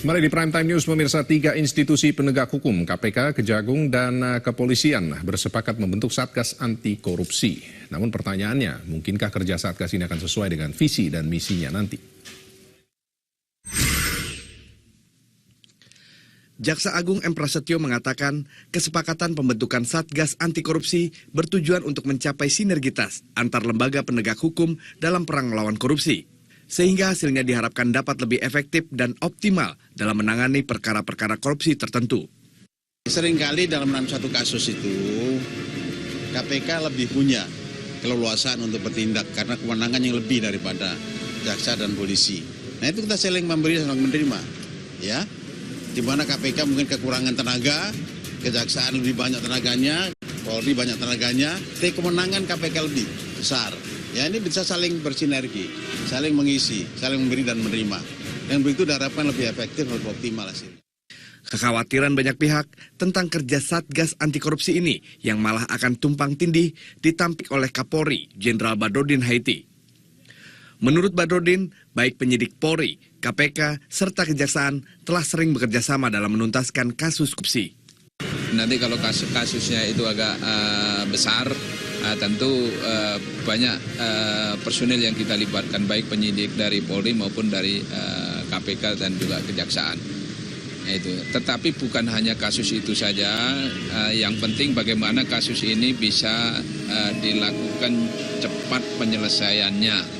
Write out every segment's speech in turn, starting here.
Kembali di Prime Time News, pemirsa, 3 institusi penegak hukum, KPK, Kejagung, dan Kepolisian bersepakat membentuk Satgas Anti Korupsi. Namun pertanyaannya, mungkinkah kerja Satgas ini akan sesuai dengan visi dan misinya nanti? Jaksa Agung M. Prasetyo mengatakan kesepakatan pembentukan Satgas Anti Korupsi bertujuan untuk mencapai sinergitas antar lembaga penegak hukum dalam perang melawan korupsi, sehingga hasilnya diharapkan dapat lebih efektif dan optimal dalam menangani perkara-perkara korupsi tertentu. Seringkali dalam satu kasus itu, KPK lebih punya keleluasaan untuk bertindak karena kewenangan yang lebih daripada jaksa dan polisi. Nah itu kita saling memberi dan menerima, ya. Di mana KPK mungkin kekurangan tenaga, kejaksaan lebih banyak tenaganya, Polri banyak tenaganya, tapi kemenangan KPK lebih besar. Ya ini bisa saling bersinergi, saling mengisi, saling memberi dan menerima. Dan begitu diharapkan lebih efektif, lebih optimal hasilnya. Kekhawatiran banyak pihak tentang kerja Satgas Anti Korupsi ini yang malah akan tumpang tindih ditampik oleh Kapolri, Jenderal Badrodin Haiti. Menurut Badrodin, baik penyidik Polri, KPK, serta Kejaksaan telah sering bekerja sama dalam menuntaskan kasus korupsi. Nanti kalau kasusnya itu agak besar, tentu banyak personil yang kita libatkan, baik penyidik dari Polri maupun dari KPK dan juga Kejaksaan. Itu. Tetapi bukan hanya kasus itu saja, yang penting bagaimana kasus ini bisa dilakukan cepat penyelesaiannya.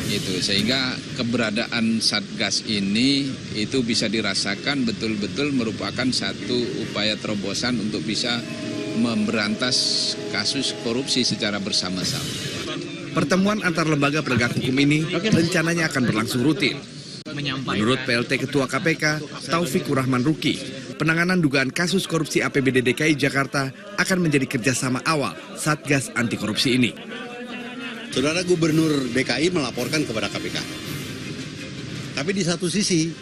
Itu sehingga keberadaan Satgas ini itu bisa dirasakan betul-betul merupakan satu upaya terobosan untuk bisa memberantas kasus korupsi secara bersama-sama. Pertemuan antar lembaga penegak hukum ini rencananya akan berlangsung rutin. Menurut PLT Ketua KPK, Taufikur Rahman Ruki, penanganan dugaan kasus korupsi APBD DKI Jakarta akan menjadi kerjasama awal Satgas Anti Korupsi ini. Saudara Gubernur DKI melaporkan kepada KPK. Tapi di satu sisi,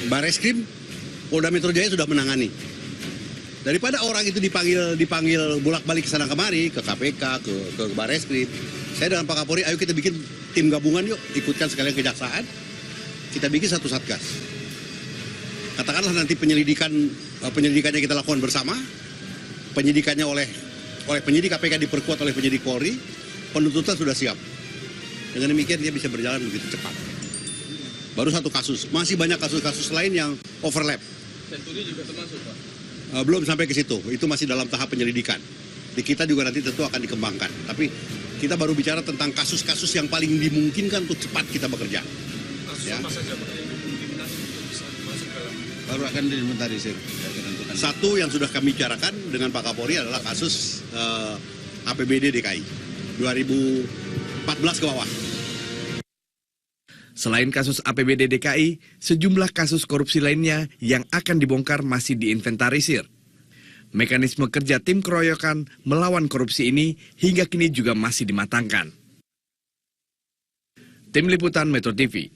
Bareskrim, Polda Metro Jaya sudah menangani. Daripada orang itu dipanggil bolak-balik ke sana kemari, ke KPK, ke Bareskrim, saya dengan Pak Kapolri, ayo kita bikin tim gabungan yuk, ikutkan sekalian Kejaksaan, kita bikin satu Satgas. Katakanlah nanti penyelidikannya kita lakukan bersama, penyidikannya oleh penyidik KPK diperkuat oleh penyidik Polri, penuntutan sudah siap. Dengan demikian dia bisa berjalan begitu cepat. Baru satu kasus, masih banyak kasus-kasus lain yang overlap. Senturi juga termasuk, Pak? Belum sampai ke situ, itu masih dalam tahap penyelidikan. Di kita juga nanti tentu akan dikembangkan. Tapi kita baru bicara tentang kasus-kasus yang paling dimungkinkan untuk cepat kita bekerja. Kasus ya. apa saja, Pak, yang dimungkinkan bisa masuk dalam? Baru akan diinventarisir. Satu yang sudah kami bicarakan dengan Pak Kapolri adalah kasus APBD DKI 2014 ke bawah. Selain kasus APBD DKI, sejumlah kasus korupsi lainnya yang akan dibongkar masih diinventarisir. Mekanisme kerja tim keroyokan melawan korupsi ini hingga kini juga masih dimatangkan. Tim Liputan Metro TV.